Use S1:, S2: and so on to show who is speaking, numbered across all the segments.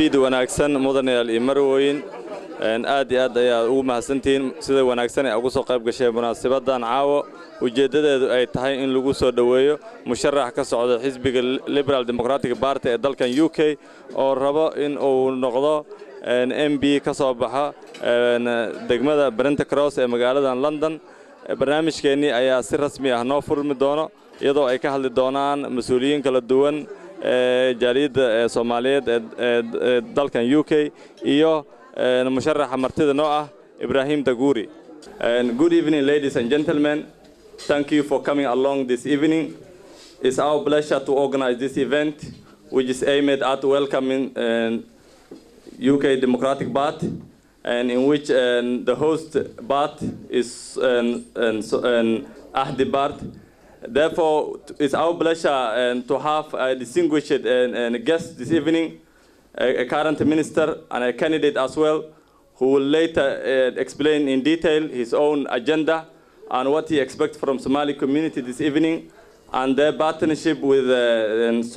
S1: fiid wanaagsan mudanayaal iyo marwooyin aad iyo aad ayaa ugu mahadsantihiin sida wanaagsan ee ugu soo qayb gashay munaasabadan caawo ujeedadeedu ay tahay in lagu soo dhaweeyo musharax ka socda xisbiga Liberal Democratic Party ee dalkan UK oo rabo in uu noqdo MP ka soo baxa degmada Brent Central ee magaalada London. barnaamijkeeni ayaa si rasmi ah noo furmi doono iyadoo ay ka hadli doonaan mas'uuliyiin kala duwan jaaliyadda Soomaaliyeed ee dalkan UK iyo musharaxa martida noo ah Ibrahim Daguri. Good evening, ladies and gentlemen. Thank you for coming along this evening. It's our pleasure to organize this event, which is aimed at welcoming UK Democratic Party, and in which the host party is Ahdi Party. Therefore, it's our pleasure to have a distinguished guest this evening, a current minister and a candidate as well, who will later explain in detail his own agenda and what he expects from Somali community this evening and their partnership with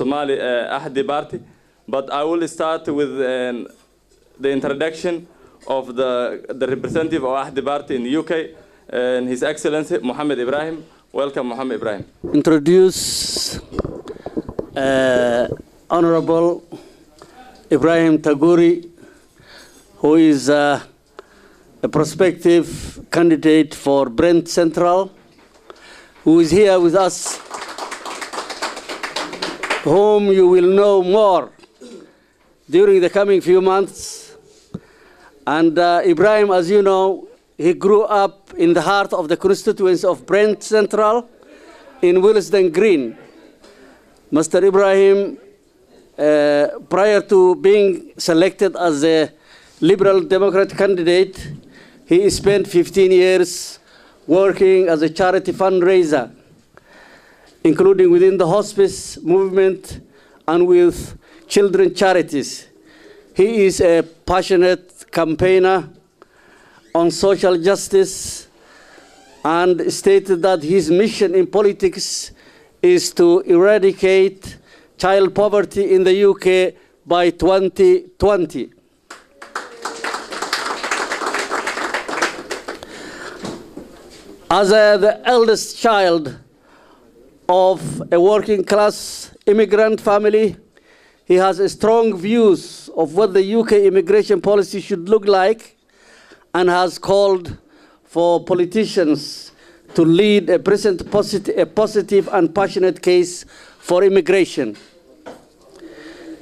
S1: Somali Ahdi Party. But I will start with the introduction of the representative of Ahdi Party in the UK, His Excellency Mohammed Ibrahim. Welcome, Mohammed Ibrahim.
S2: Introduce Honorable Ibrahim Taguri, who is a prospective candidate for Brent Central, who is here with us, whom you will know more during the coming few months. And Ibrahim, as you know, he grew up in the heart of the constituency of Brent Central in Willesden Green. Mr. Ibrahim, prior to being selected as a Liberal Democrat candidate, he spent 15 years working as a charity fundraiser, including within the hospice movement and with children charities. He is a passionate campaigner on social justice and stated that his mission in politics is to eradicate child poverty in the UK by 2020. As the eldest child of a working class immigrant family, he has strong views of what the UK immigration policy should look like and has called for politicians to lead a positive and passionate case for immigration.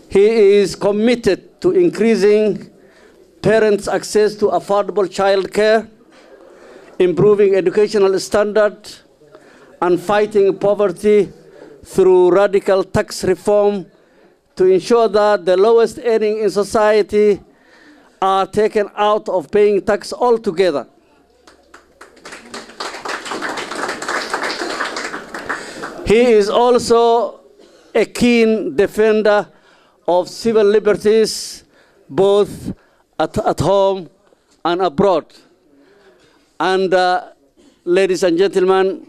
S2: He is committed to increasing parents' access to affordable childcare, improving educational standards, and fighting poverty through radical tax reform to ensure that the lowest earning in society are taken out of paying tax altogether. He is also a keen defender of civil liberties, both at home and abroad. And ladies and gentlemen,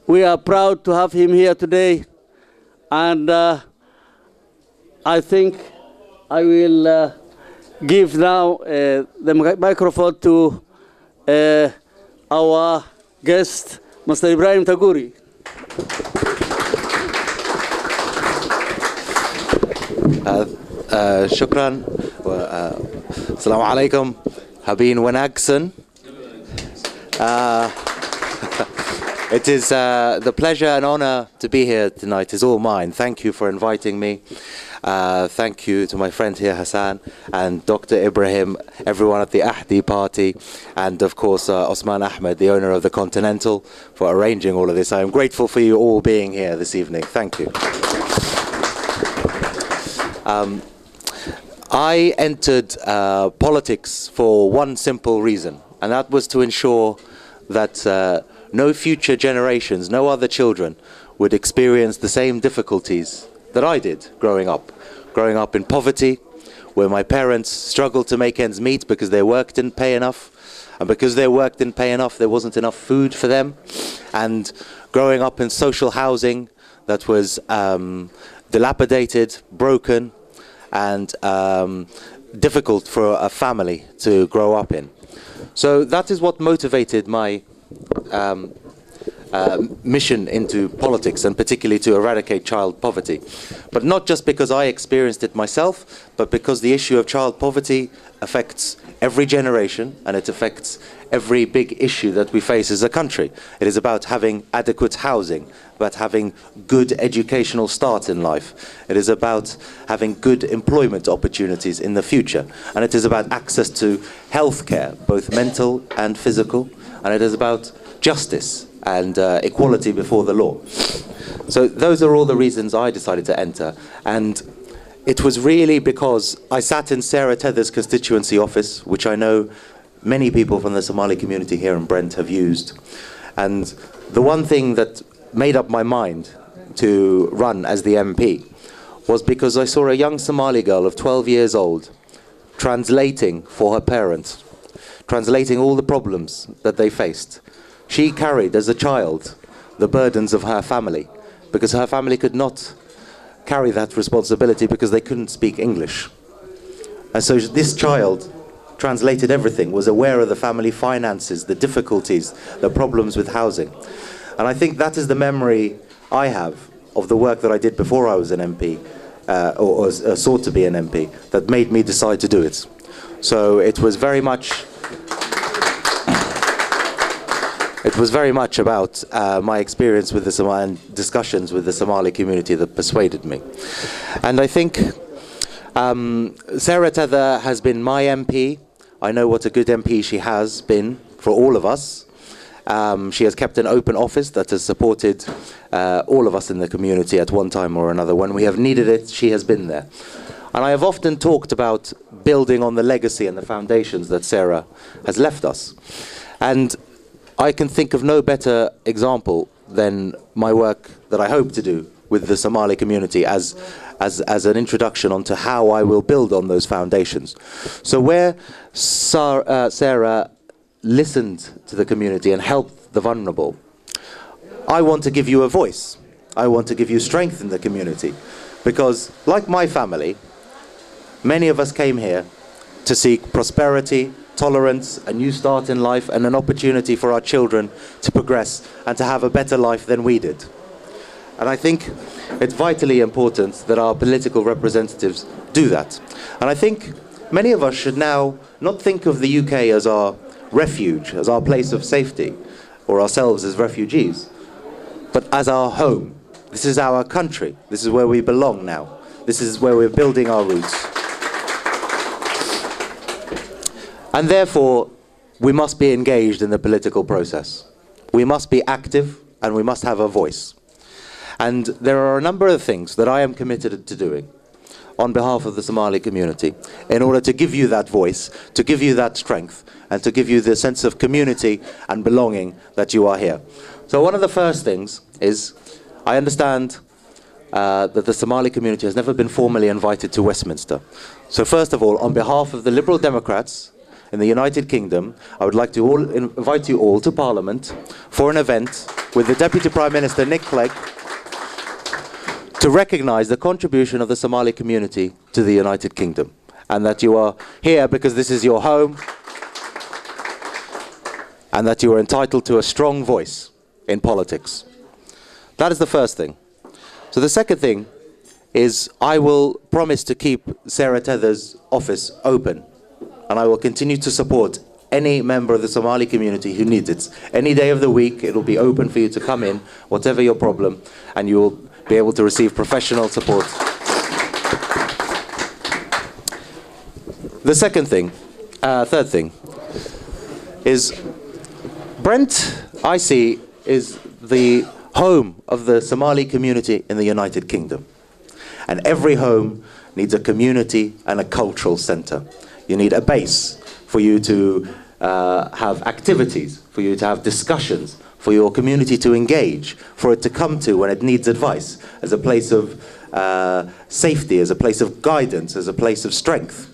S2: we are proud to have him here today. And I think I will give now the microphone to our guest, Mr. Ibrahim Taguri.
S3: Shukran. Assalamu alaikum. Habeen Wanagsan. It is the pleasure and honor to be here tonight is all mine. Thank you for inviting me. Thank you to my friend here, Hassan, and Dr. Ibrahim, everyone at the Ahdi Party, and of course Osman Ahmed, the owner of the Continental, for arranging all of this. I am grateful for you all being here this evening. Thank you. I entered politics for one simple reason, and that was to ensure that no future generations, no other children would experience the same difficulties that I did growing up in poverty, where my parents struggled to make ends meet because their work didn't pay enough, and because their work didn't pay enough, there wasn't enough food for them, and growing up in social housing that was dilapidated, broken, and difficult for a family to grow up in. So that is what motivated my mission into politics, and particularly to eradicate child poverty. But not just because I experienced it myself, but because the issue of child poverty affects every generation, and it affects every big issue that we face as a country. It is about having adequate housing, about having good educational start in life. It is about having good employment opportunities in the future. And it is about access to healthcare, both mental and physical. And it is about justice and equality before the law. So those are all the reasons I decided to enter. And it was really because I sat in Sarah Tether's constituency office, which I know many people from the Somali community here in Brent have used. And the one thing that made up my mind to run as the MP was because I saw a young Somali girl of 12 years old translating for her parents, translating all the problems that they faced. She carried as a child the burdens of her family, because her family could not carry that responsibility because they couldn't speak English. And so this child translated everything, was aware of the family finances, the difficulties, the problems with housing. And I think that is the memory I have of the work that I did before I was an MP, or sought to be an MP, that made me decide to do it. So it was very much about my experience with the Somali and discussions with the Somali community that persuaded me. And I think Sarah Tether has been my MP. I know what a good MP she has been for all of us. She has kept an open office that has supported all of us in the community at one time or another. When we have needed it, she has been there. And I have often talked about building on the legacy and the foundations that Sarah has left us. And I can think of no better example than my work that I hope to do with the Somali community as an introduction onto how I will build on those foundations. So where Sarah listened to the community and helped the vulnerable, I want to give you a voice. I want to give you strength in the community. Because like my family, many of us came here to seek prosperity, tolerance, a new start in life, and an opportunity for our children to progress and to have a better life than we did. And I think it's vitally important that our political representatives do that. And I think many of us should now not think of the UK as our refuge, as our place of safety, or ourselves as refugees, but as our home. This is our country. This is where we belong now. This is where we're building our roots. And therefore, we must be engaged in the political process. We must be active, and we must have a voice. And there are a number of things that I am committed to doing on behalf of the Somali community in order to give you that voice, to give you that strength, and to give you the sense of community and belonging that you are here. So one of the first things is, I understand that the Somali community has never been formally invited to Westminster. So first of all, on behalf of the Liberal Democrats in the United Kingdom, I would like to invite you all to Parliament for an event with the Deputy Prime Minister Nick Clegg to recognise the contribution of the Somali community to the United Kingdom, and that you are here because this is your home, and that you are entitled to a strong voice in politics. That is the first thing. So the second thing is, I will promise to keep Sarah Tether's office open, and I will continue to support any member of the Somali community who needs it. Any day of the week, it will be open for you to come in, whatever your problem, and you will be able to receive professional support. The third thing, is Brent, I see, is the home of the Somali community in the United Kingdom. And every home needs a community and a cultural centre. You need a base for you to have activities, for you to have discussions, for your community to engage, for it to come to when it needs advice, as a place of safety, as a place of guidance, as a place of strength.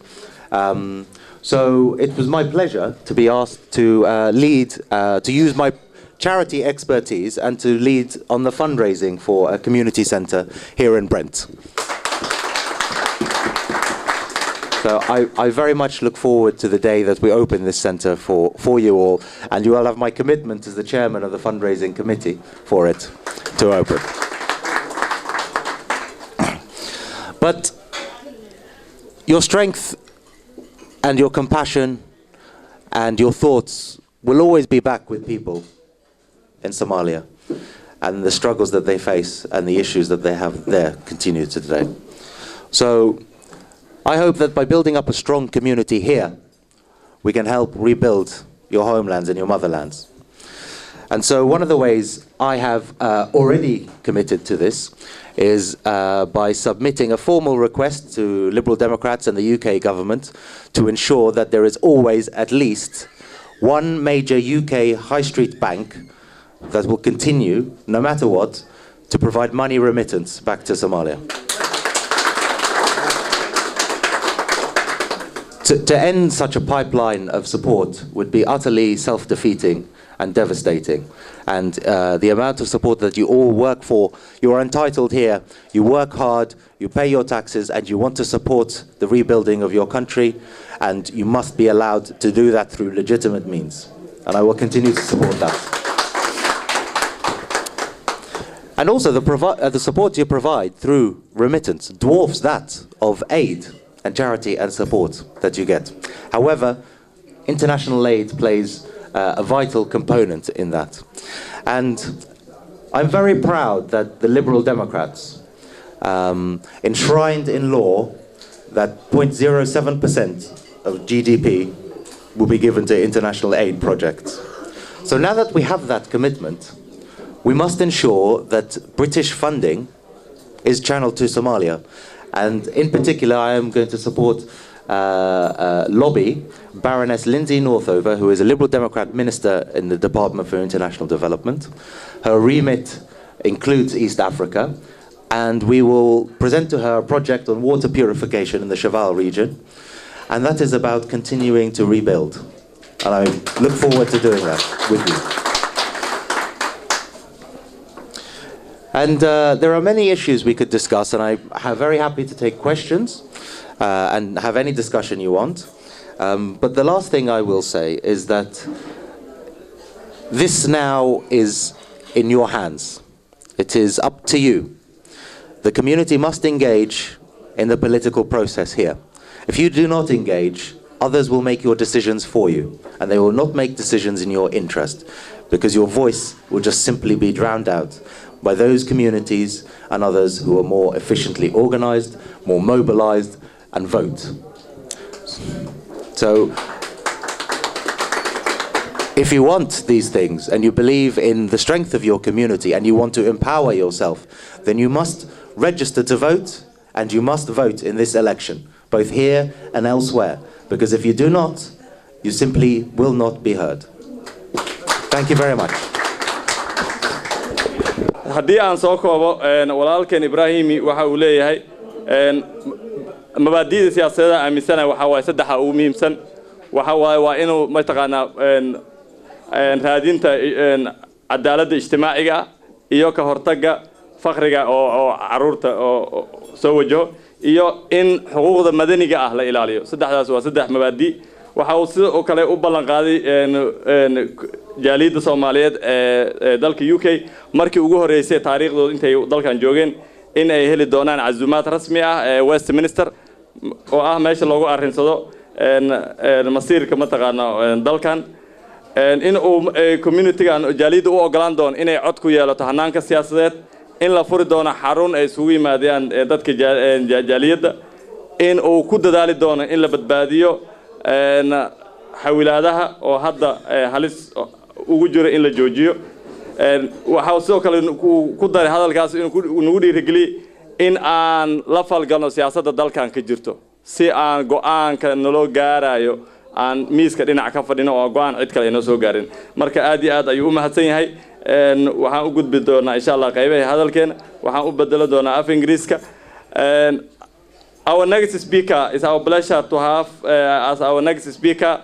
S3: So it was my pleasure to be asked to to use my charity expertise and to lead on the fundraising for a community centre here in Brent. So I very much look forward to the day that we open this centre for you all, and you will have my commitment as the chairman of the fundraising committee for it to open. But your strength and your compassion and your thoughts will always be back with people in Somalia, and the struggles that they face and the issues that they have there continue to today. So I hope that by building up a strong community here, we can help rebuild your homelands and your motherlands. And so one of the ways I have already committed to this is by submitting a formal request to Liberal Democrats and the UK government to ensure that there is always at least one major UK high street bank that will continue, no matter what, to provide money remittance back to Somalia. To end such a pipeline of support would be utterly self-defeating and devastating. And the amount of support that you all work for, you are entitled here, you work hard, you pay your taxes, and you want to support the rebuilding of your country, and you must be allowed to do that through legitimate means. And I will continue to support that. And also the support you provide through remittance dwarfs that of aid and charity and support that you get. However, international aid plays a vital component in that. And I'm very proud that the Liberal Democrats enshrined in law that 0.07% of GDP will be given to international aid projects. So now that we have that commitment, we must ensure that British funding is channeled to Somalia. And in particular, I am going to support lobby Baroness Lindsay Northover, who is a Liberal Democrat minister in the Department for International Development. Her remit includes East Africa, and we will present to her a project on water purification in the Cheval region, and that is about continuing to rebuild. And I look forward to doing that with you. And there are many issues we could discuss, and I'm very happy to take questions and have any discussion you want. But the last thing I will say is that this now is in your hands. It is up to you. The community must engage in the political process here. If you do not engage, others will make your decisions for you, and they will not make decisions in your interest, because your voice will just simply be drowned out by those communities and others who are more efficiently organized, more mobilized, and vote. So, if you want these things, and you believe in the strength of your community, and you want to empower yourself, then you must register to vote, and you must vote in this election, both here and elsewhere. Because if you do not, you simply will not be heard. Thank you very much.
S1: haddii aan soo koobo walaalkeen Ibrahimi waxa uu leeyahay mabaadi'da siyaasadda aaminsana waxa way saddexa ugu muhiimsan waxa way waa inuu ma taqaana raadinta cadaaladda ijtimaaciga iyo ka hortagga faqriga oo caruurta oo soo wajaho iyo in xuquuqda madaniga ah la ilaaliyo saddexdaas waa saddex mabaadi' waxa uu sidoo kale u ballan qaaday jaaliyadda Soomaaliyeed ee dalka UK markii ugu horeysay taariikhdooda intay dalkan joogeen in ay heli doonaan casuumaad rasmi ah ee Westminster oo ah meesha loogu arinsado masiirka ma taqaana dalkan in uu community-gan jaaliyadda u ogolaan doon inay cod ku yeelato hanaanka siyaasadeed in la furi doono xarun ay isugu yimaadaan dadka jaaliyadda in uu ku dadaali doono in la badbaadiyo xawilaadaha oo hadda halis ugu jiro in la joojiyo waxa sidoo kale ku daray hadalkaas in nagu dhiirigeliyo in aan la falgalno siyaasadda dalkan ka jirto si aan go'aanka naloo gaarayo aan miiska dhinac ka fadhino oo go'aan cid kale inoo soo gaarin marka aad iyo aad ayuu u mahadsan yahay waxaan u gudbi doonaa insha Allah qaybaha hadalkeena waxaan u bedelo doonaa af Ingiriiska Our next speaker is our pleasure to have as our next speaker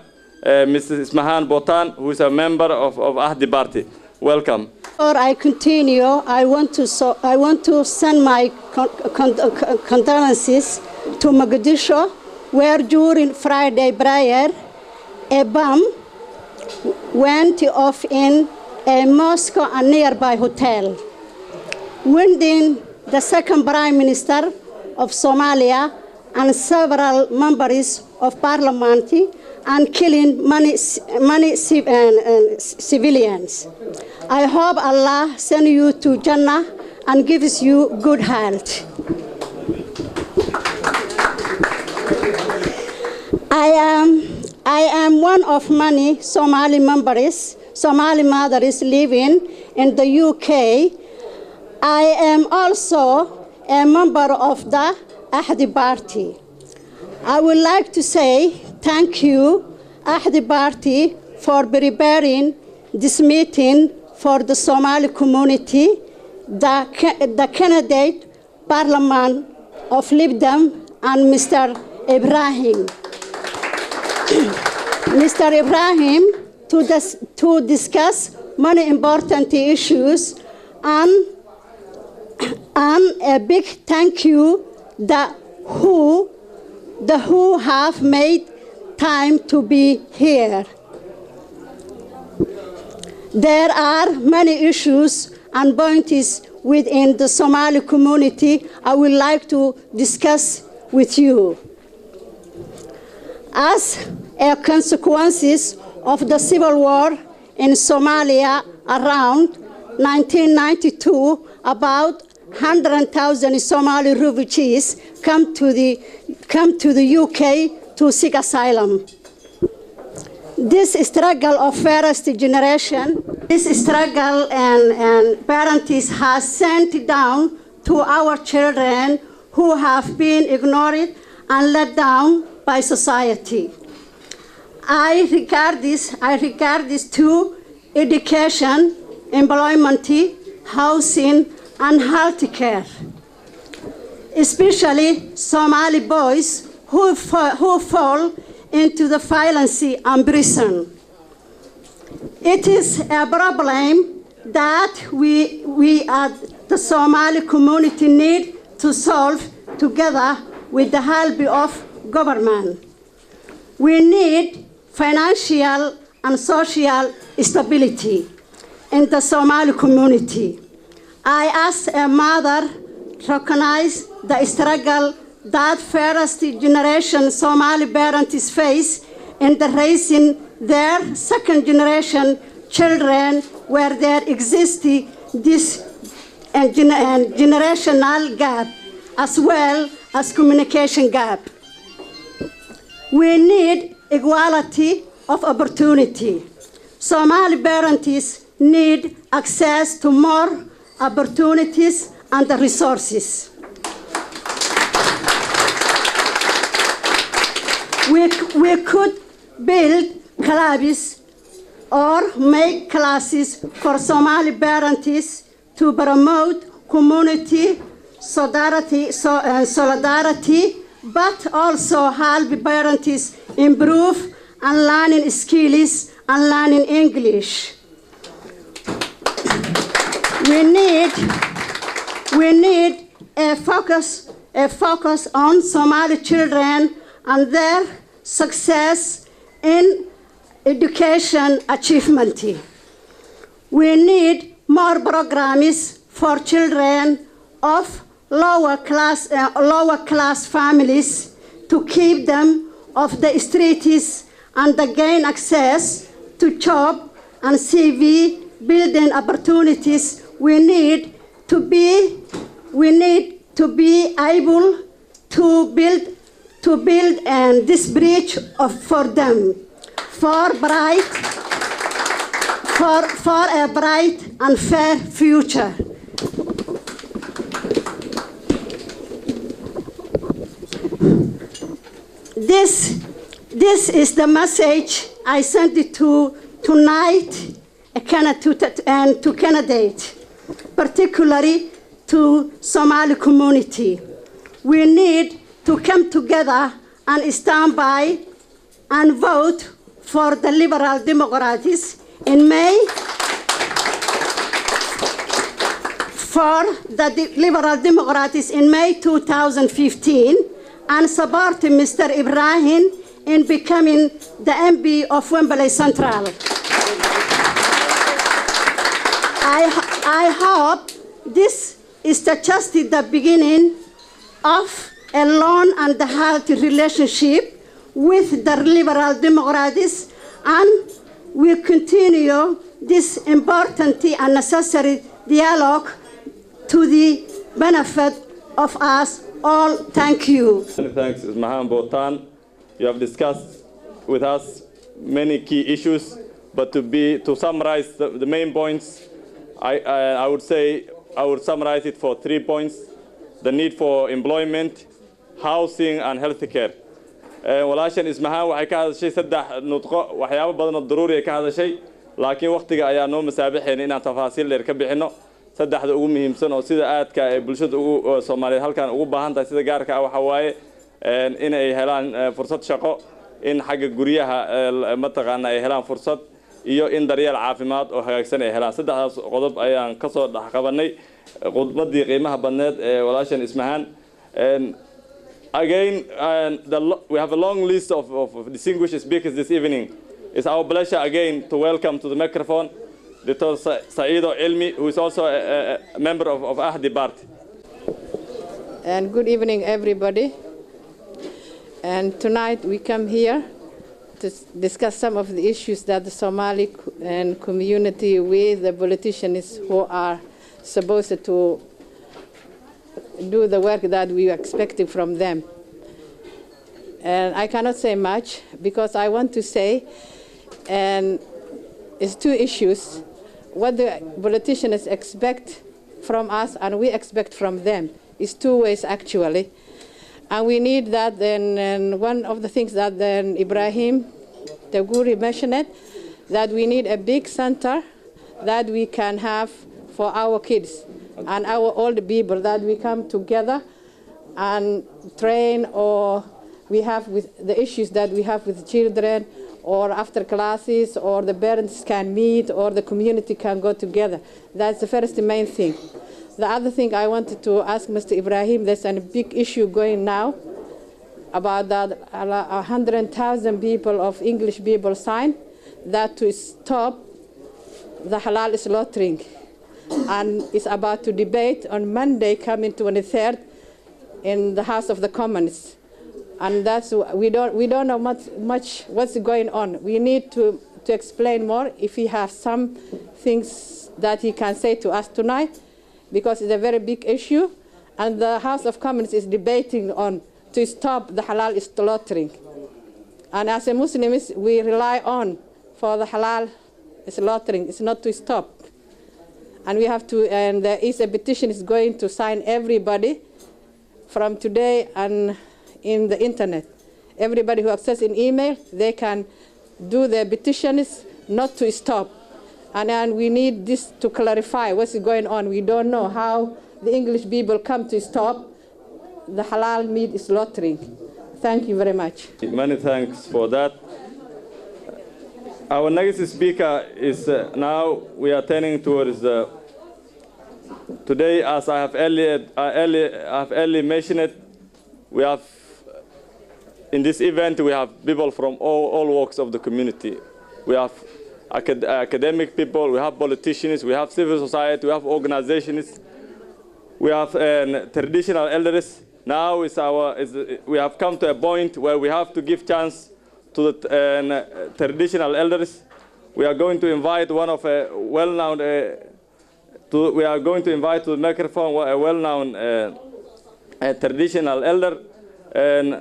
S1: Mrs. Ismahan Botan, who is a member of Ahdi Party. Welcome.
S4: Before I continue, I want to send my condolences to Mogadishu where during Friday prayer, a bomb went off in a mosque and nearby hotel, wounding the second Prime Minister of Somalia and several members of parliament and killing many civilians. I hope Allah send you to Jannah and gives you good health. I am one of many Somali mothers living in the UK. I am also a member of the Ahdi Party. I would like to say thank you, Ahdi Party, for preparing this meeting for the Somali community, the candidate Parliament of Lib Dem and Mr. Ibrahim. Mr. Ibrahim, to discuss many important issues, and a big thank you who have made time to be here. There are many issues and points within the Somali community I would like to discuss with you. As a consequence of the civil war in Somalia around 1992, about 100,000 Somali refugees come to the UK to seek asylum. This struggle of first generation, this struggle and parents has sent down to our children who have been ignored and let down by society. I regard this to education, employment, housing, and health care, especially Somali boys who fall into the violence and prison. It is a problem that we as the Somali community need to solve together with the help of government. We need financial and social stability in the Somali community. I, as a mother, recognize the struggle that first generation Somali parents face in the raising their second generation children, where there exists this generational gap as well as communication gap. We need equality of opportunity. Somali parents need access to more opportunities and resources. We could build clubs or make classes for Somali parents to promote community solidarity, but also help parents improve and learning skills and learning English. We need a focus on Somali children and their success in education achievement. We need more programs for children of lower class families to keep them off the streets and gain access to job and CV building opportunities. We need to be able to build this bridge for them, for a bright and fair future. This is the message I sent it to tonight and to candidates, particularly to Somali community. We need to come together and stand by and vote for the Liberal Democrats in May, for the Liberal Democrats in May 2015, and support Mr. Ibrahim in becoming the MP of Wembley Central. I hope this is just the beginning of a long and healthy relationship with the Liberal Democrats, and will continue this important and necessary dialogue to the benefit of us all. Thank you.
S1: Thanks, Mahan Botan. You have discussed with us many key issues, but to summarize the main points, I would say I would summarize it for 3 points: the need for employment, housing, and health care. walaashan ismahaan waxay ka hadashay saddex nudqo waxyaabo badan oo daruuri ah ka hadashay laakiin waqtiga ayaa noo masaabaxeen inaan tafaasiil dheer ka bixino saddexda ugu muhiimsan oo sida aadka ay bulshada ugu Soomaaliyeed halkan ugu baahan tahay sida gaarka ah waxa waaye in ay helaan fursad shaqo in xagga guryaha mataqaana ay helaan fursad iyo in daryeel caafimaad oo hagaagsan ay helaan saddexdaas qodob ayaan ka soo dhaxqabanay qodobadii qiimaha badneed ee walaashan ismahaan Again, we have a long list of distinguished speakers this evening. It's our pleasure again to welcome to the microphone Dr. Saido Ilmi, who is also a member of Ahdi Party.
S5: And good evening, everybody. And tonight we come here to discuss some of the issues that the Somali community with the politicians who are supposed to do the work that we are expecting from them. And I cannot say much because I want to say, and it's two issues, what the politicians expect from us and we expect from them is two ways actually. And we need that, and one of the things that then Ibrahim Taguri mentioned, that we need a big center that we can have for our kids and our old people, that we come together and train, or we have with the issues that we have with children, or after classes, or the parents can meet, or the community can go together. That's the first main thing. The other thing I wanted to ask Mr. Ibrahim, there's a big issue going now about that 100,000 people of English people signed that to stop the halal slaughtering. And it's about to debate on Monday coming 23rd in the House of the Commons. And that's, we don't know much what's going on. We need to explain more if he has some things that he can say to us tonight, because it's a very big issue. And the House of Commons is debating on to stop the halal slaughtering. And as a Muslims, we rely on for the halal slaughtering. It's not to stop. And we have to, and there is a petition is going to sign everybody from today and in the internet. Everybody who access in email, they can do their petitions not to stop. And we need this to clarify what's going on. We don't know how the English people come to stop the halal meat slaughtering. Thank you very much.
S1: Many thanks for that. Our next speaker is now we are turning towards the. Today, as I have earlier mentioned, we have in this event we have people from all walks of the community. We have academic people, we have politicians, we have civil society, we have organizations, we have traditional elders. Now we have come to a point where we have to give chance to the traditional elders. We are going to invite one of a well-known, we are going to invite to the microphone a well-known traditional elder, and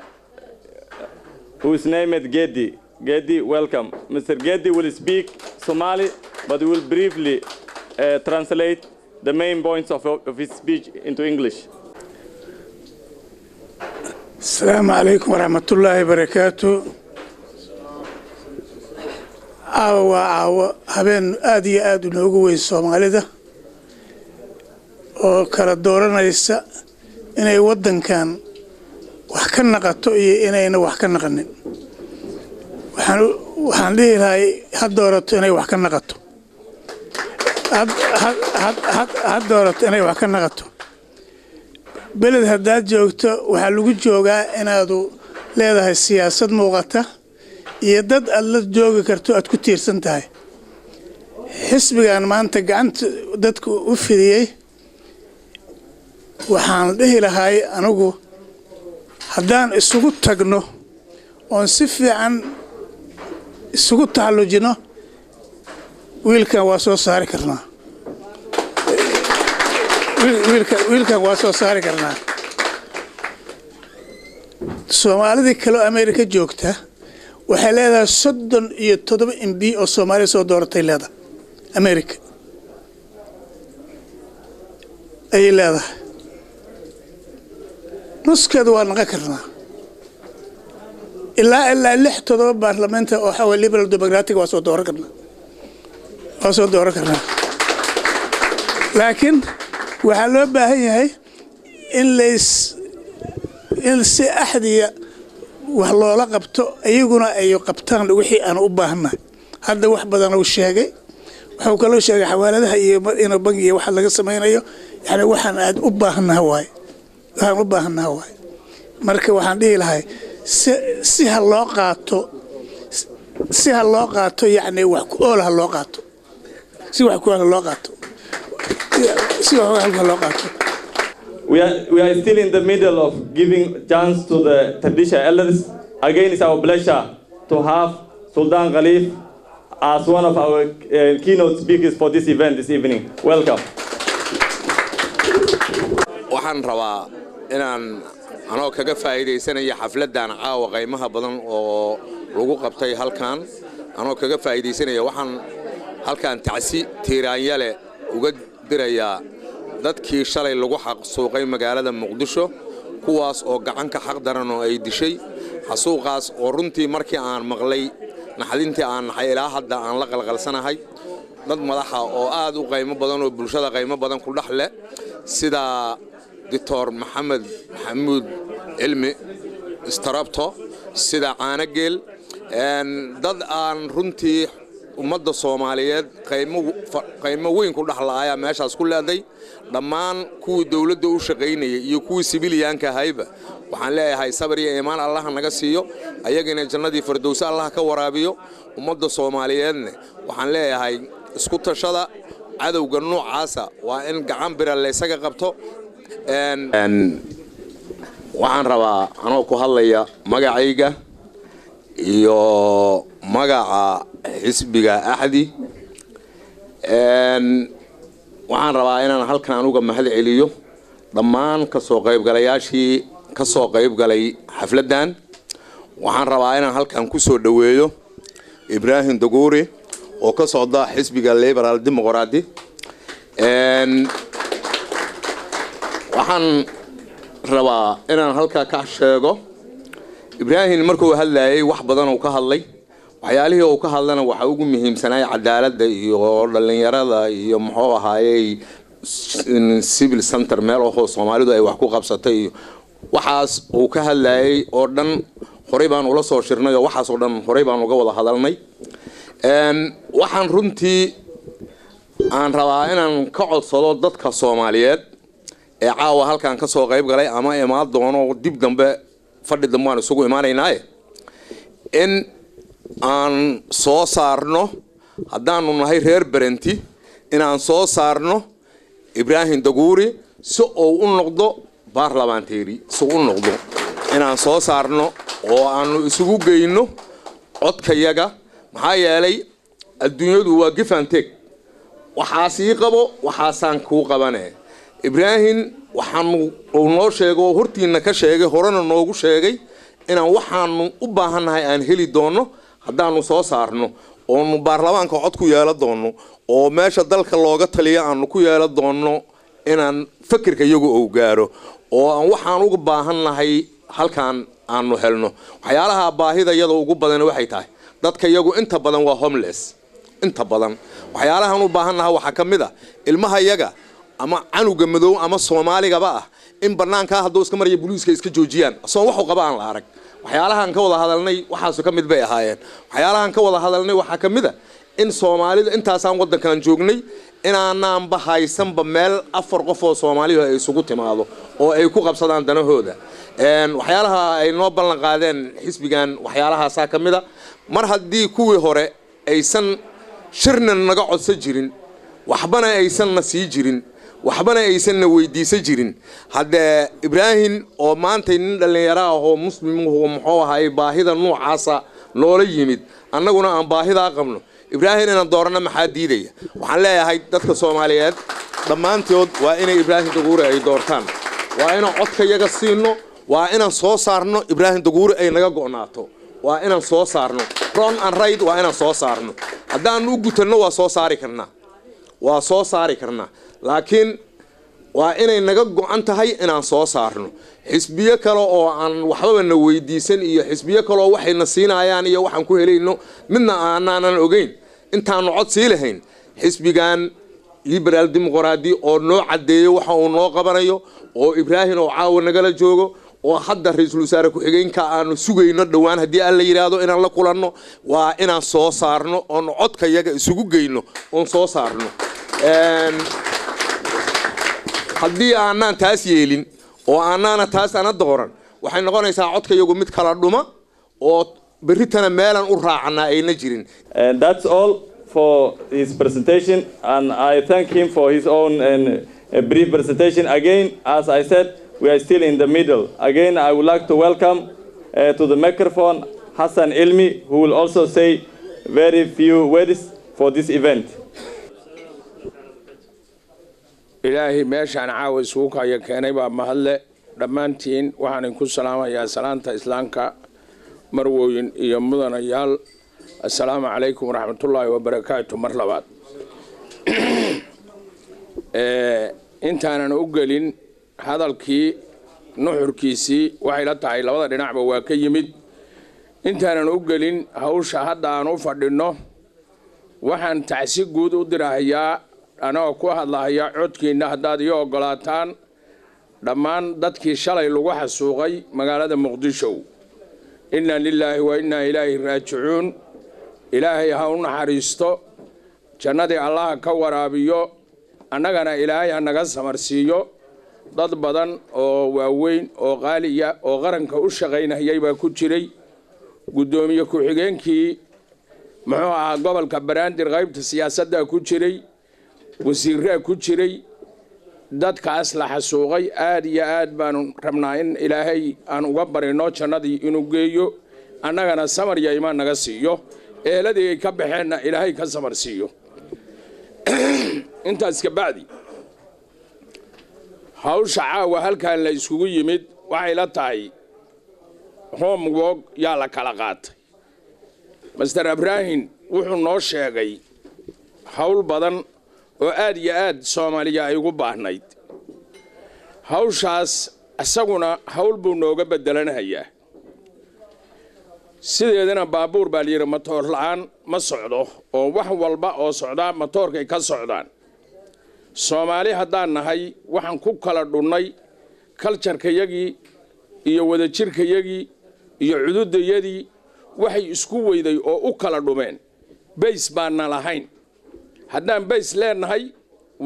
S1: who is named Gedi. Gedi, welcome. Mr. Gedi will speak Somali, but will briefly translate the main points of his speech into English.
S6: Assalamu alaikum wa rahmatullahi wa barakatuh. Awa habeen aad iyo aad noogu weyn Soomaalida oo kala dooranaysa inay wadankan wax ka naqato iyo inayna wax ka naqanin. waxaan dhihi lahay had doorato inay wax ka naqato. had doorato inay wax ka naqato. beled haddaad joogto waxaa lagu joogaa inaadu leedahay siyaasad muuqata iyo dad aad la joogi karto aad ku tiirsan tahay xisbigan maanta gacanta dadku u fidiyey waxaan dhihi lahay anigu haddaan isugu tagno oon si fiican isugu taxallujino wiilkan waa soo saari karnaa wiilkan waa soo saari karnaa Soomaalida kale Amerika joogta waxay leedahay 37 MB oo Soomaali soo dooratay leedahay Amerika ay leedahay nuskeedu waa naga karnaa ilaa 6 baarlamaanka oo xawaa liberal democratic waa soo dooran karnaa laakiin waxaa loo baahan yahay in si axdiya wax loola qabto ayaguna ay qabtaan wixii aan u baahnahay hadda wax badan uu sheegay wuxuu kaloo sheegay xawaaladaha iyo in bangiga wax laga sameeyo yani waxaan aad u baahnahay marka waxaan dhihi lahay si ha loo qaato yani wax ku ool ha loo qaato si wax ku ool loo qaato
S1: We are still in the middle of giving chance to the traditional elders. Again, it's our pleasure to have Sultan Khalif as one of our keynote speakers for this event this evening. Welcome.
S7: waxaan rabaa inaan anoo kaga faa'iideysanayo xafladan caawa qiimaha badan oo lagu qabtay halkan anoo kaga faa'iideysanayo waxaan halkan tacsi tiiraanyale uga dirayaa dadkii shalay lagu xaq suuqay magaalada Muqdisho kuwaas oo gacanka xaq daran oo ay dishay xasuuqaas oo runtii markii aan maqlay naxdintii aan nahay ilaa hadda aan la qalqalsanahay dad madaxa oo aad u qiimo badan oo bulshada qiimo badan ku dhaxle sida Dr. Maxamuud Cilmi Istarabto sida Caanageel dad aan runtii ummadda Soomaaliyeed qiimo weyn ku dhaxlaaya meeshaas ku leeday dhammaan kuwii dawladda u shaqeynayay iyo kuwii sibiliyaanka hayba waxaan leeyahay sabir iyo iimaan Allah naga siiyo ayagina jannadii firdawsi Allah ka waraabiyo ummadda Soomaaliyeedna waxaan leeyahay isku tashada cadawga noocaasa waa in gacan bira la isaga qabto waxaan rabaa anoo ku hadlaya magacayga iyo magaca xisbiga axdi waxaan rabaa inaan halkan uga mahad celiyo dhammaan ka soo qaybgalayaashii ka soo qaybgalay xafladan waxaan rabaa inaan halkan ku soo dhaweeyo Ibrahim Daguri oo ka socda xisbiga Liberal Democratic waxaan rabaa inaan halka ka sheego Ibrahim markuu hadlayay wax badan oo ka hadlay waxyaalihii uu ka hadlana waxa ugu muhiimsanaa cadaaladda iyo dhalinyarada iyo muxuu ahaayay civil center meel oo Soomaalidu ay wax ku qabsatay waxaas uu ka hadlayay oo dhan horey baan ula soo shirnay oo waxaas oo dhan horey baan uga wada hadalnay waxaan runtii aan rabaa inaan ka codsado dadka Soomaaliyeed ee caawa halkan ka soo qayb galay ama imaad doono dib dambe fadhi dambe aan isugu imaanaynaa in aan soo saarno haddaanu nahay reer Brenti inaan soo saarno Ibrahim Daguri si uu u noqdo baarlamaanteeri si uu u noqdo inaan soo saarno oo aanu isugu geyno codkayaga maxaa yeelay adduunyadu waa give and take waxaas ii qabo waxaasaan kuu qabanay Ibrahim waxaanu uu noo sheego hortiina ka sheegay horena noogu sheegay inaan waxaanu u baahanahay aan heli doono haddaanu soo saarno oo baarlamaanka cod ku yeelan doono oo meesha dalka looga taliyo aanu ku yeelan doono inaan fikirka iyagu oo gaaro oo aan waxaan ugu baahanahay halkan aanu helno waxyaalaha baahida iyada ugu badan waxay tahay dadka iyagu inta badan waa homeless inta badan waxyaalaha aan u baahanahay waxa kamid ah ilmaha iyaga ama canuga madow ama Soomaaliga ba in banaanka haduu iska mariyo booliiska iska joojiyaan soo wax u qabaan la arag waxyaalahan ka wada hadalnay waxaas ka mid bay ahaayeen waxyaalahan ka wada hadalnay waxa kamid ah in Soomaalida intaas aan wadankan joognay inaanaan bahaysanba meel afar qof oo Soomaaliya ay isugu timaado oo ay ku qabsadaan danahooda waxyaalaha ay noo ballan qaadeen xisbigan waxyaalahaas ka mid ah mar haddii kuwii hore aysan shirna naga codsan jirin waxbana aysan na sii jirin waxbana aysan na weydiisan jirin hadda Ibrahim oo maanta nin dhalinyaro ah oo muslim oo muxuu ahay baahida noocaasa noola yimid annaguna aan baahida qabno Ibrahim inaan doorano maxaa diidaya waxaan leeyahay dadka Soomaaliyeed dhamaantood waa inay Ibrahim Daguure ay doortaan waa inaan codkayaga siino waa inaan soo saarno Ibrahim Daguure ay naga go'naato waa inaan soo saarno wrong and right waa inaan soo saarno haddaan u gutano waa soo saari karnaa laakiin waa inay naga go'an tahay inaan soo saarno xisbiyo kale oo aan waxba na weydiisan iyo xisbiyo kale oo waxay na siinayaan iyo waxaan ku helayno midna aanan ogeyn intaan cod sii lahayn xisbigan liberal dimuqraadi oo noo cadeeyo waxa uu noo qabanayo oo Ibrahim oo caawa nagala joogo oo hadda ra'iisul wasaare ku xigeenka aanu sugayno dhawaan hadii alla yiraahdo inaan la kulanno waa inaan soo saarno oo codkayaga isugu geyno oo soo saarno haddii aanan taas yeelin oo aanana taas ana dooran waxay noqonaysaa codkayagu mid kala dhuma oo beritana meelan u raacna ayna jirin
S1: and that's all for his presentation and I thank him for his own brief presentation again as I said we are still in the middle again I would like to welcome to the microphone Hassan Ilmi who will also say very few words for this event
S8: إلهي ماشان عاوز وكا يكيني باب محلة دمانتين وحان نكون سلامة يا سلامة إسلامك مروين يمضان يال السلام عليكم ورحمة الله وبركاته مرلبات انت أنا نقولين هذا الكي نحر كيسي وحيلتها إلا وضع نعبه وكيمد انت أنا نقولين هوش هذا نوفردنه وحان تعسيق قود ودراهيا أنا أقول الله يا عدكي نهداد يو قلاتان دمان دادكي شالي لغوح السوغي مقالة مقدشو إنا لله وإنا إليه راجعون إلهي هون حريستو جنادي الله كورابيو أنغانا إلهي أنغا سمرسيو dad badan oo waaweyn oo qaaliya oo qaranka u shaqeynayay baa ku jiray gudoomiye ku xigeenkii muxuu ahaa gobolka Banaadir qaybta siyaasadda ku jiray wasiirra ku jiray dadkaas la xasuuqay aad iyo aad baan rabnaa in Ilaahay aan uga barino jannadii inuu geeyo annagana samar iyo iimaan naga siiyo eeladii ka baxeena Ilaahay ka samar siiyo intaas ka bacdi hawsha caawa halkan la isugu yimid waxay la tahay homework yaa la kala qaatay Mr. Ibrahim wuxuu noo sheegay hawl badan oo aad iyo aad Soomaaliya ay ugu baahnayd hawshaas asaguna hawl buu nooga bedelanayaa sideedana baabuur baa liira matoor la'aan ma socdo oo wax walba oo socda matoorkay ka socdaan Soomaali haddaan nahay waxaan ku kala dhunnay culture-kayagii iyo wadajirkayagii iyo cududayadii waxay isku weyday oo u kala dhumeen base baan lahayn haddaan base leenahay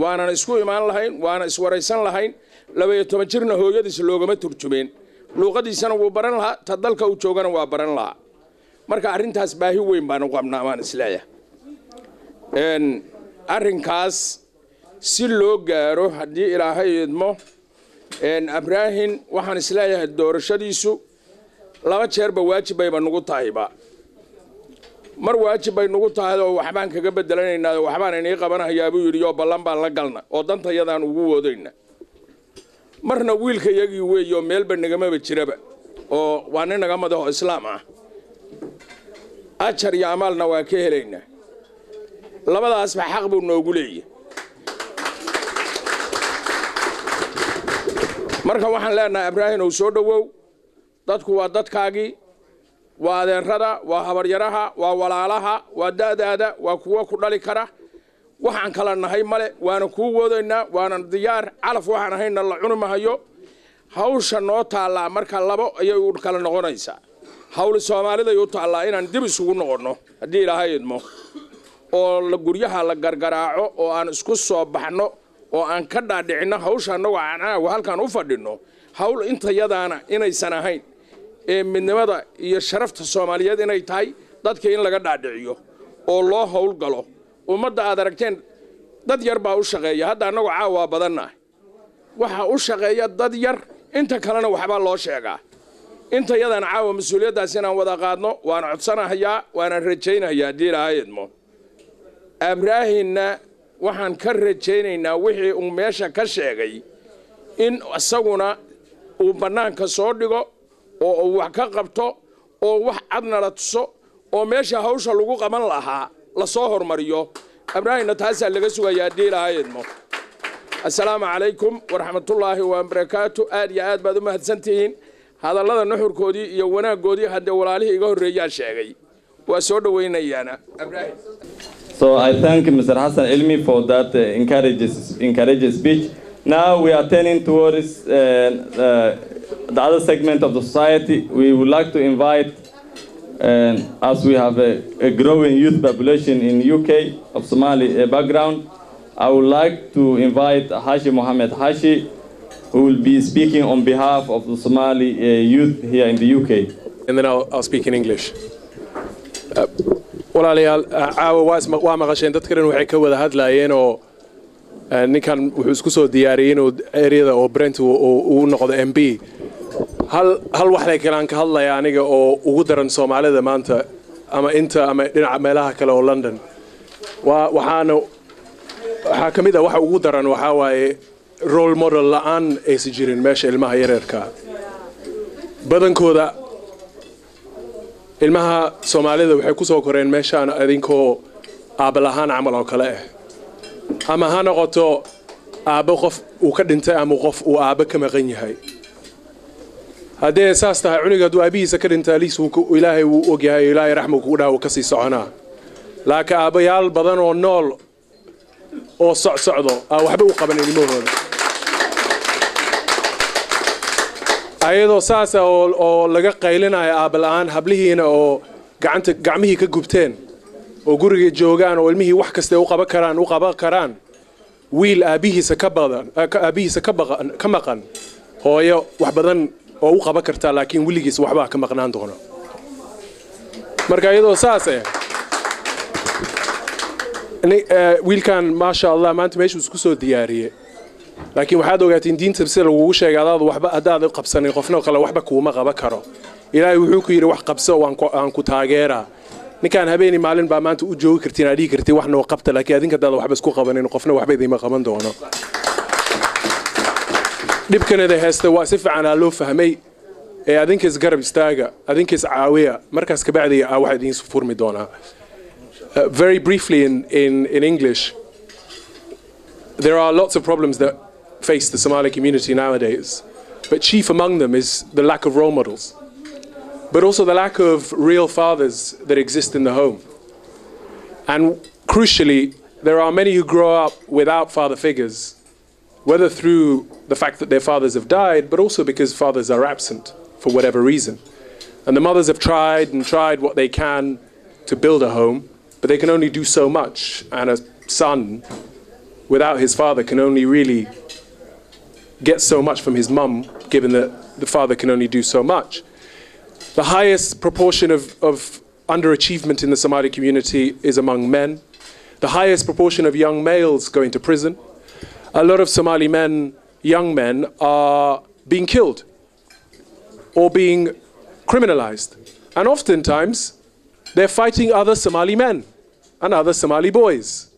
S8: waana isku imaan lahayn waana iswaraysan lahayn 12 jirna hooyadiis loogama turjumeen luuqadiisana wuu baran lahaa ta dalka uu joogana waa baran lahaa marka arrintaas baahi weyn baan u qabnaa waan isleeyahay arrinkaas si loo gaaro haddii Ilaahay idmo Ibrahim waxaan isleeyahay doorashadiisu laba jeer ba waajib ay nagu tahayba mar waajib ay nagu tahay oo waxbaan kaga bedelanaynaa waxbaan inay qabanayaa buu yiri oo ballan baan la galna oo dantayadaan ugu woodayna marna wiilkayagii weeyo meelba nagama jiraba oo waa nin naga madaxo islaam ah ajar iyo amalna waa ka helaynaa labadaas ba xaq buu noogu leeyahay marka waxaan leenahay Ibrahim oo soo dhawow dadku waa dadkaagii waa adeerada waa habaryaraha waa walaalaha waa daadaada waa kuwa ku dhali kara waxaan kala nahay male waana ku woodaynaa waana diyaar calaf waxaan ahayna la cunumahayo hawsha noo taala marka labo ayay u kala noqonaysaa hawl Soomaalida ay u taala inaan dib isugu noqono hadii Ilaahay idmo oo la guryaha la gargaraaco oo aan isku soo baxno oo aan ka dhaadhicino hawsha annagu aan halkan u fadhino hawl intayadaana inaysan ahayn ee midnimada iyo sharafta Soomaaliyeed inay tahay dadka in laga dhaadhiciyo oo loo hawl galo ummadda aad aragteen dad yar baa u shaqeeya hadda annagu caawa badannahay waxa u shaqeeya dad yar inta kalena waxba loo sheegaa inta yadan caawa mas'uuliyadaas inaan wada qaadno waan codsanahayaa waan rajaynayaa diilaaheedmo abraahimna waxaan ka rajaynaynaa wixii uu meesha ka sheegay in asaguna uu banaanka soo dhigo oo wax ka qabto oo wax cadna la tuso oo meesha hawsha lagu qaban lahaa la soo hormariyo abraahimna taas laga sugayaa diilaaheedmo assalaamu calaykum waraxmatullaahi wabarakaatuh aad iyo aad baad u mahadsantihiin hadallada nuxurkoodii iyo wanaaggoodii hadda walaalihii iga horreeyay sheegay waa soo dhaweynayaana abraahim.
S1: So I thank Mr. Hassan Elmi for that encourages speech. Now we are turning towards the other segment of the society. We would like to invite, as we have a growing youth population in UK of Somali background, I would like to invite Hashi Mohammed Hashi, who will be speaking on behalf of the Somali youth here in the UK.
S9: And then I'll speak in English. walaalayaal caawa waa maqasheen dadka dhan waxay ka wada hadlayeen oo ninkan wuxuu isku soo diyaariyay inuu ereyada oo Brent uu noqdo MP hal wax la kale aan ka hadlayaa aniga oo ugu daran Soomaalida maanta ama inta ama dhinaca meelaha kale oo London waxa kamid ah waxa ugu daran waxa waaye role model la'aan ay si jirin meesha ilmaha yareerka badankooda ilmaha Soomaalida waxay ku soo koreen meeshaan adinkoo aabalahaan amal oo kale ama ha noqoto aabo qof uu ka dhintay ama qof uu aabo ka maqan yahay hadee saas tahay cuniga duu abiisa ka dhintay liisu ilaahay uu ogyahay ilaahay raxmadu ku dhaawo ka sii soconaa laakiin aabayaal badan oo nool oo socdo waxba u qaban ilmahooda ayadoo saas oo laga qaylinayo aabalaan hablihiina oo gacmihii ka gubteen oo guriga joogaan oo ilmihii wax kasta u qaban karaan wiil aabihiisa ka maqan hooyo wax badan oo u qaban karta laakiin wiligiis waxba ka maqnaan doono marka ayadoo saas wiilkan maasha Allah maanta meeshu isku soo diyaariyay laakiin waxaad ogaatiin diinta sida lagu sheegay adaadu waxba hadaad qabsanin qofna kale waxba kuuma qaban karo ilaahay wuxuu ku yiri wax qabso aan ku taageera ninkan habeenii maalin baa maanta u joogi kartiin adii kartii wax noo qabta laakiin adinka dad waxba isku qabanin qofna waxba idima qaban doono dibkanada heesta waa si fiican loo fahmay ee adinka isgarab istaaga adinka is caawiya markaas ka bacdi wax idin furmi doona very briefly in English there are lots of problems that face the Somali community nowadays, but chief among them is the lack of role models, but also the lack of real fathers that exist in the home. And crucially, there are many who grow up without father figures, whether through the fact that their fathers have died, but also because fathers are absent for whatever reason. And the mothers have tried what they can to build a home, but they can only do so much, and a son without his father can only really get so much from his mum, given that the father can only do so much. The highest proportion of underachievement in the Somali community is among men. The highest proportion of young males going to prison. A lot of Somali men, young men, are being killed or being criminalized. And oftentimes, they're fighting other Somali men and other Somali boys.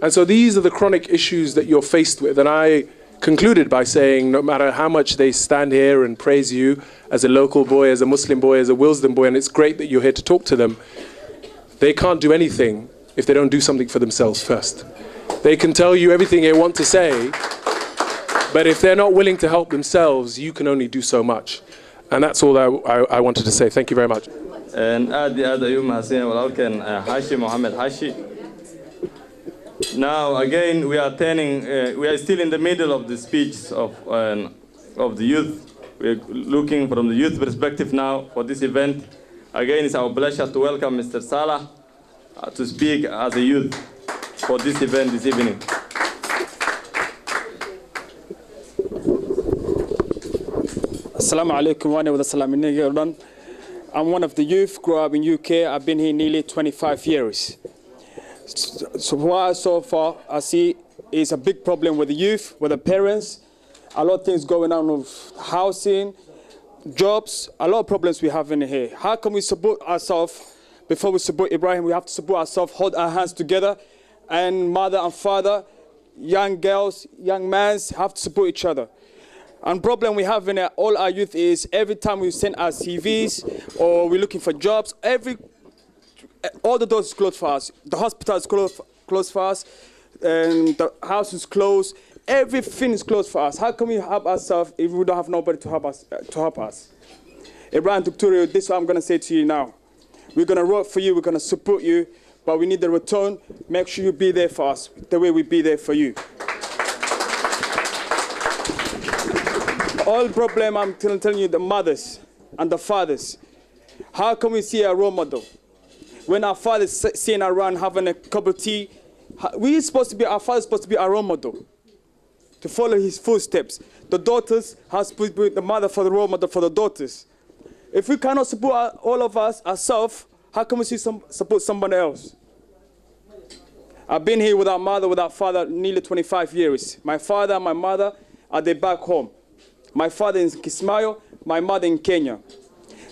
S9: And so these are the chronic issues that you're faced with. And I concluded by saying, no matter how much they stand here and praise you as a local boy, as a Muslim boy, as a Willesden boy, and it's great that you're here to talk to them, they can't do anything if they don't do something for themselves first. They can tell you everything they want to say, but if they're not willing to help themselves, you can only do so much. And that's all I wanted to say. Thank you very much.
S1: Hashi Mohammed Hashi. Now again we are still in the middle of the speech of the youth. We're looking from the youth perspective now for this event. Again, it's our pleasure to welcome Mr. Salah to speak as a youth for this event this evening.
S10: Assalamu alaikum wa rahmatullahi. I'm one of the youth, grew up in UK. I've been here nearly 25 years. So what so far I see is a big problem with the youth, with the parents. A lot of things going on with housing, jobs, a lot of problems we have in here. How can we support ourselves? Before we support Ibrahim, we have to support ourselves, hold our hands together, and mother and father, young girls, young men have to support each other. And problem we have in all our youth is every time we send our CVs or we're looking for jobs, all the doors closed for us. The hospital is closed for us, and the house is closed. Everything is closed for us. How can we help ourselves if we don't have nobody to help us? Ibrahim Tukturi, this is what I'm going to say to you now. We're going to work for you, we're going to support you, but we need the return. Make sure you be there for us the way we be there for you. All problem, I'm telling you, the mothers and the fathers. How can we see a role model? When our fathers sitting around having a cup of tea, our father's supposed to be our role model, to follow his footsteps. The daughters have to be the mother for the role model for the daughters. If we cannot support all of us ourselves, how can we support somebody else? I've been here without mother, without father, nearly 25 years. My father and my mother are they back home. My father in Kismayo, my mother in Kenya.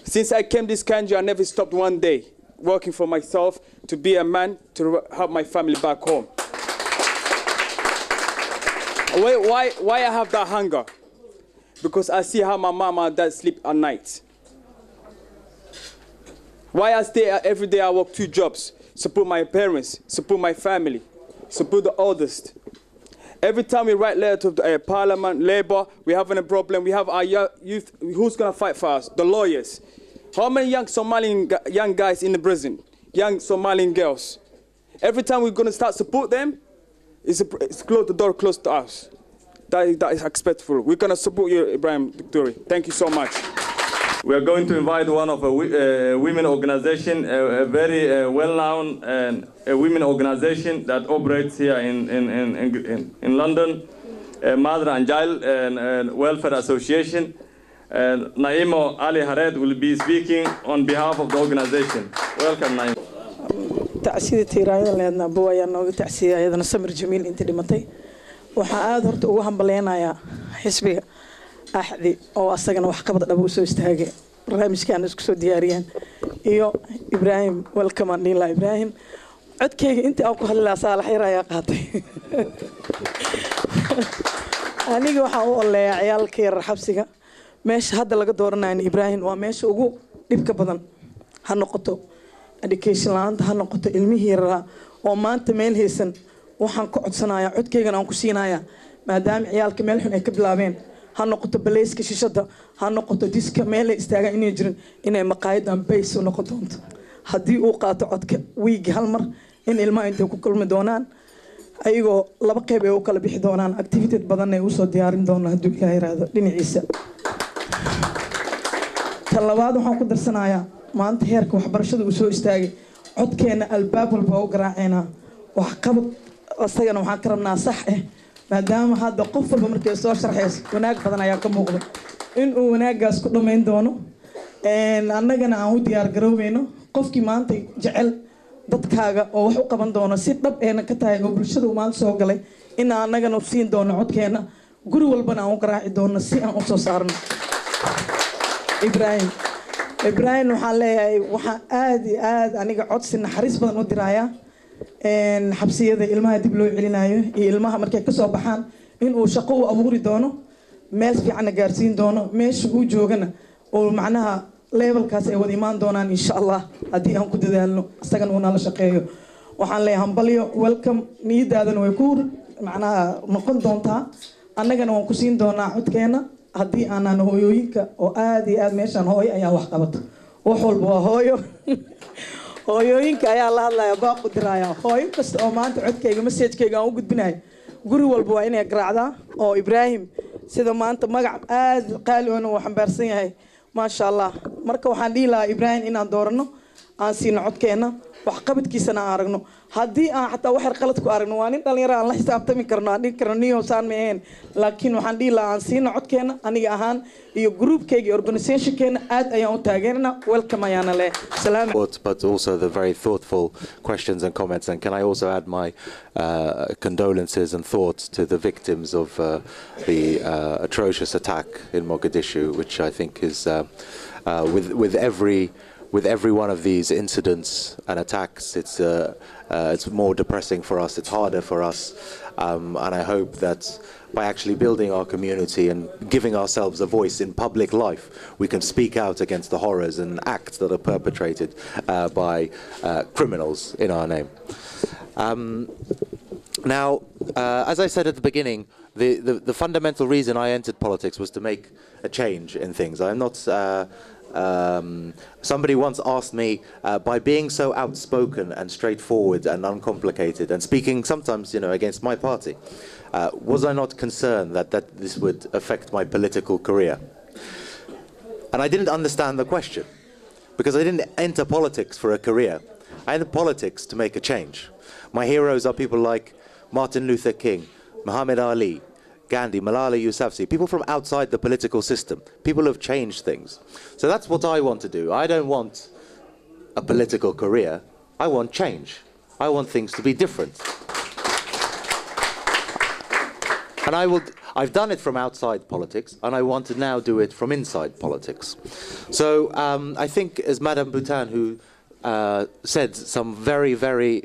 S10: Since I came to this country, I never stopped one day working for myself to be a man, to help my family back home. Why I have that hunger? Because I see how my mama and dad sleep at night. Why I stay every day, I work 2 jobs, support my parents, support my family, support the oldest. Every time we write letter to Parliament, Labour, we're having a problem. We have our youth. Who's going to fight for us? The lawyers. How many young Somalian young guys in the prison? Young Somalian girls. Every time we're going to start support them, it's close the door close to us. That is expectful. We're going to support you, Ibrahim Dukduri. Thank you so much.
S1: We are going to invite one of a women organization, a very well-known women organization that operates here in London, Mother and Child Welfare Association. Naimo Ali Hared will be speaking on behalf of the organization. Welcome, Naimo.
S11: تعسيد تيرايا لأن أبويا نوع تعسيد أيضا نسمر جميل أنت لمتى وحاضر تقوهم بلينا يا حسبي أحدي أو أصلاً وحكبت أبو سو استهاجي برنامج كان اسكسو دياريان إيو إبراهيم والكمان نيلا إبراهيم عد كي أنت أوكو هلا صالح يا قاطي أنا جو حاول يا عيال كير حبسيها مش هذا اللي قدرنا إن إبراهيم ومش وجو نبكي بدن هنقطه education laanta ha noqoto ilmihii yaraa oo maanta meel haysan waxaan ku codsanayaa codkaygan aan ku siinayaa maadaama ciyaalka meel xun ay ka bilaabeen ha noqoto baleyska shishada ha noqoto diska meel ay istaagaan inay jirin inay maqaayadan bays u noqon doonto haddii uu qaato codka wiigi hal mar in ilmaha intay ku kulmi doonaan ayagoo laba qayb ay u kala bixi doonaan activity badan ay u soo diyaarin doonaan hadduu ilaahay yiraahdo dhinaciisa tan labaad waxaan ku darsanayaa maanta heerka waxbarashada uu soo istaagay codkeena albaab walba oo garaacayna wax qabad asagana waxaan ka rabnaa sax maadaama hadda qof walba markay soo sharxayso wanaag badan ayaa ka muuqda in uu wanaagaas ku dhameyn doono annagana aan u diyaar garoobeyno qofkii maanta jecel dadkaaga oo wax u qaban doono si dhab eena ka tahay oo bulshada uu maanta soo galay in annagana u siin doono codkeena guri walbana aan u garaaci doono si aan u soo saarno إبراهيم وحالي وحا آد أنيق عدس نحريص بدن ودرايا إن حبسية ذا إلمها دبلو علينايو إلمها مركي كسو بحان إنه شقو أبوري دونو ماس في عنا جارسين دونو ماش هو جوجنا ومعناها ليفل كاسي وديمان دونان إن شاء الله هدي هم كده ذهلنا استجن ونا لشقيه وحالي هم بليو welcome نيد هذا نويكور معناها نقول دونتا أنا جنا ونكسين دونا عدكنا haddii aanan hooyooyinka oo aad iyo aad meeshan hooyo ayaa wax qabato wax walba waa hooyo hooyooyinka ayaa la hadlaya baaqu diraya hooyo kasta oo maanta codkayga message-kayga aan u gudbinayo guri walba waa inay garaacdaa oo Ibrahim sida maanta magac aad qaali oo xambaarsan yahay ma sha Allah marka waxaan dhihi lahaa Ibrahim inaan doorano aan siino codkeena wax qabadkiisana aan aragno haddii aan xataa wax yar qalad ku aragno waa nin dhalinyaro aan la xisaabtami karno aan dhihi karno niyo saan ma ahayn laakiin waxaan dhihi lahaa aan siino codkeena aniga ahaan iyo groupkayga iyo organizationkeena aad ayaan u taageerna welcome ayaana leh salaam
S3: but also the very thoughtful questions and comments. And can I also add my condolences and thoughts to the victims of the atrocious attack in Mogadishu, which I think is with every one of these incidents and attacks, it's more depressing for us, it's harder for us, and I hope that by actually building our community and giving ourselves a voice in public life, we can speak out against the horrors and acts that are perpetrated by criminals in our name. Now, as I said at the beginning, the fundamental reason I entered politics was to make a change in things. I'm not... somebody once asked me, by being so outspoken and straightforward and uncomplicated and speaking sometimes, against my party, was I not concerned that this would affect my political career? And I didn't understand the question, because I didn't enter politics for a career. I entered politics to make a change. My heroes are people like Martin Luther King, Muhammad Ali, Gandhi, Malala Yousafzai, people from outside the political system, people who have changed things. So that's what I want to do. I don't want a political career. I want change. I want things to be different. And I've done it from outside politics, and I want to now do it from inside politics. So I think, as Madame Bhutan, who said some very, very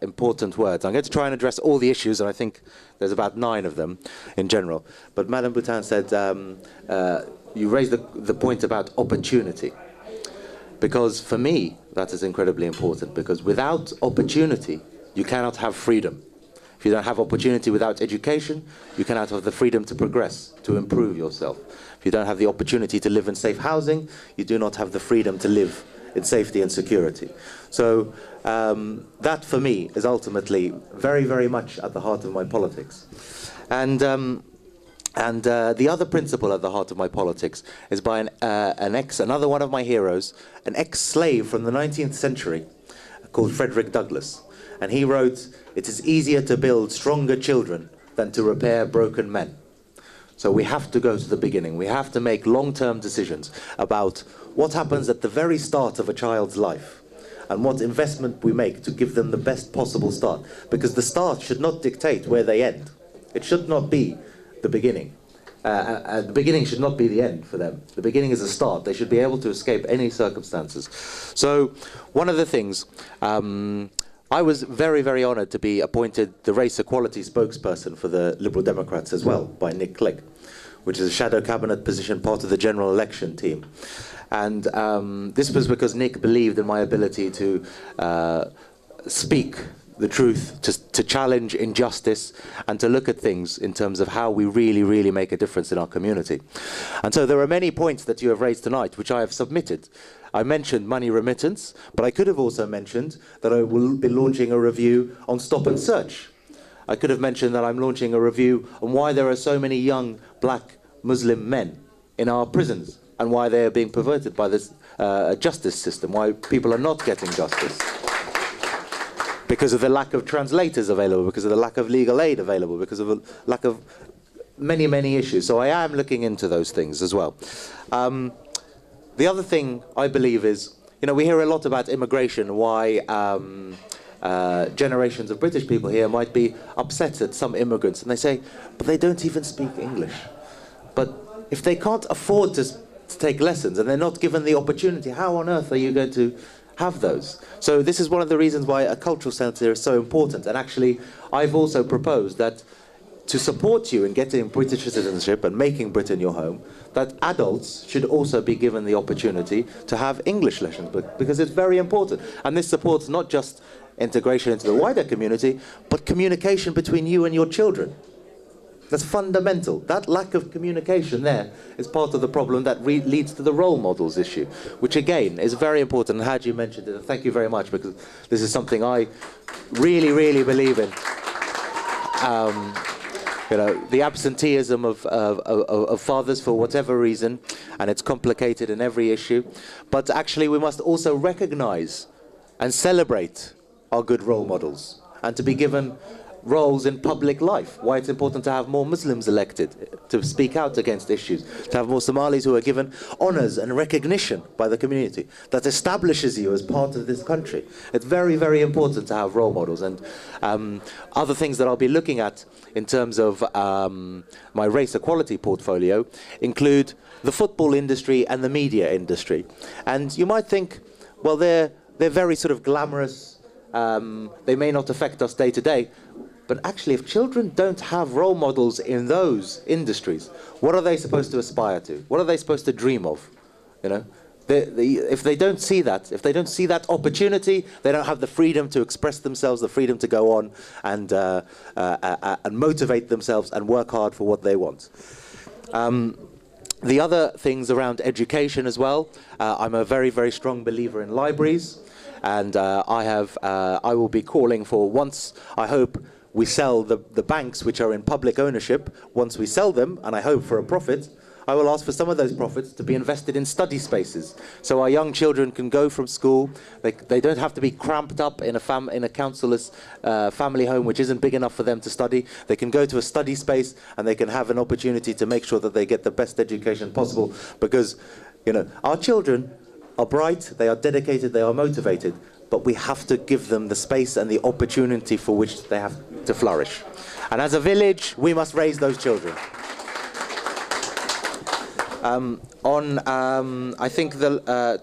S3: important words. I'm going to try and address all the issues, and I think there's about 9 of them in general. But Madame Bhutan said, you raised the point about opportunity. Because for me, that is incredibly important, because without opportunity, you cannot have freedom. If you don't have opportunity without education, you cannot have the freedom to progress, to improve yourself. If you don't have the opportunity to live in safe housing, you do not have the freedom to live in safety and security. So that for me is ultimately very, very much at the heart of my politics. And the other principle at the heart of my politics is by another one of my heroes, an ex-slave from the 19th century called Frederick Douglass. And he wrote, "It is easier to build stronger children than to repair broken men." So we have to go to the beginning. We have to make long-term decisions about what happens at the very start of a child's life and what investment we make to give them the best possible start. Because the start should not dictate where they end. It should not be the beginning. The beginning should not be the end for them. The beginning is a start. They should be able to escape any circumstances. So one of the things, I was very, very honoured to be appointed the race equality spokesperson for the Liberal Democrats as well, by Nick Clegg, which is a shadow cabinet position, part of the general election team. And this was because Nick believed in my ability to speak the truth, to challenge injustice, and to look at things in terms of how we really, really make a difference in our community. And so there are many points that you have raised tonight, which I have submitted. I mentioned money remittance, but I could have also mentioned that I will be launching a review on stop and search. I could have mentioned that I'm launching a review on why there are so many young black Muslim men in our prisons and why they are being perverted by this justice system, why people are not getting justice. Because of the lack of translators available, because of the lack of legal aid available, because of a lack of many, many issues. So I am looking into those things as well. The other thing I believe is, we hear a lot about immigration, why generations of British people here might be upset at some immigrants, and they say, but they don't even speak English. But if they can't afford to take lessons and they're not given the opportunity, how on earth are you going to have those? So this is one of the reasons why a cultural centre is so important. And actually, I've also proposed that to support you in getting British citizenship and making Britain your home, that adults should also be given the opportunity to have English lessons, because it's very important. And this supports not just integration into the wider community, but communication between you and your children. That's fundamental. That lack of communication there is part of the problem that leads to the role models issue, which again is very important. And Haji mentioned it, and thank you very much, because this is something I really, really believe in. The absenteeism of fathers for whatever reason, and it's complicated in every issue. But actually we must also recognize and celebrate our good role models, and to be given roles in public life, why it's important to have more Muslims elected, to speak out against issues, to have more Somalis who are given honors and recognition by the community. That establishes you as part of this country. It's very, very important to have role models. And other things that I'll be looking at in terms of my race equality portfolio include the football industry and the media industry. And you might think, well, they're very sort of glamorous. They may not affect us day to day. But actually, if children don't have role models in those industries, what are they supposed to aspire to? What are they supposed to dream of? You know, if they don't see that, if they don't see that opportunity, they don't have the freedom to express themselves, the freedom to go on and motivate themselves and work hard for what they want. The other things around education as well. I'm a very, very strong believer in libraries, and I will be calling for, once I hope we sell the banks which are in public ownership, once we sell them, and I hope for a profit, I will ask for some of those profits to be invested in study spaces, so our young children can go from school. They don't have to be cramped up in a councillor's family home which isn't big enough for them to study. They can go to a study space and they can have an opportunity to make sure that they get the best education possible, because, you know, our children are bright, they are dedicated, they are motivated, but we have to give them the space and the opportunity for which they have to flourish. And as a village, we must raise those children. I think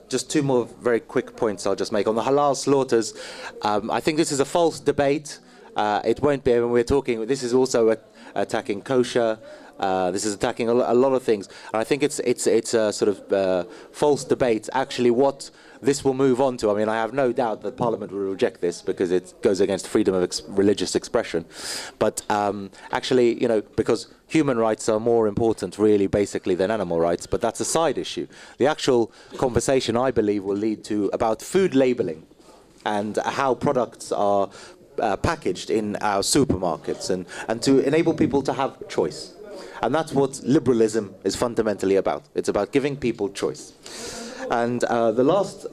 S3: just two more very quick points I'll just make. On the halal slaughters, I think this is a false debate. It won't be, when we're talking, this is also attacking kosher. This is attacking a lot of things. And I think it's a sort of false debate. Actually, what this will move on to, I mean, I have no doubt that Parliament will reject this because it goes against freedom of religious expression. But actually, you know, because human rights are more important, really, basically, than animal rights. But that's a side issue. The actual conversation, I believe, will lead to about food labelling and how products are packaged in our supermarkets, and to enable people to have choice. And that's what liberalism is fundamentally about. It's about giving people choice. And the last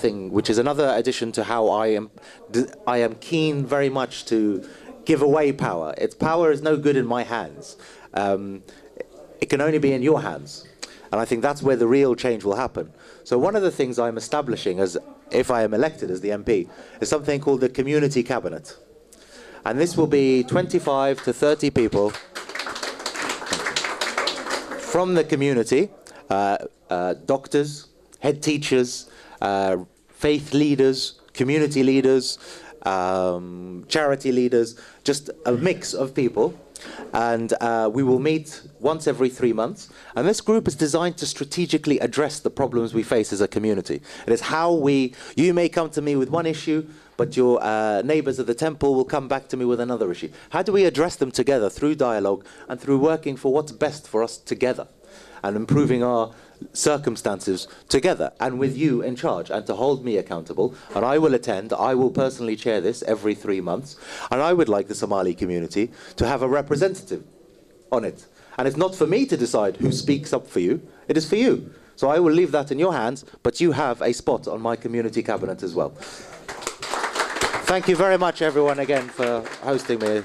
S3: thing, which is another addition to how I am keen very much to give away power. Power is no good in my hands. It can only be in your hands. And I think that's where the real change will happen. So one of the things I'm establishing, as if I am elected as the MP, is something called the Community Cabinet. And this will be 25 to 30 people from the community, doctors, head teachers, faith leaders, community leaders, charity leaders, just a mix of people. And we will meet once every 3 months. And this group is designed to strategically address the problems we face as a community. It is how you may come to me with one issue, but your neighbors at the temple will come back to me with another issue. How do we address them together through dialogue and through working for what's best for us together and improving our circumstances together and with you in charge, and to hold me accountable? And I will attend, I will personally chair this every 3 months, and I would like the Somali community to have a representative on it. And it's not for me to decide who speaks up for you, it is for you. So I will leave that in your hands, but you have a spot on my community cabinet as well. Thank you very much, everyone, again, for hosting me.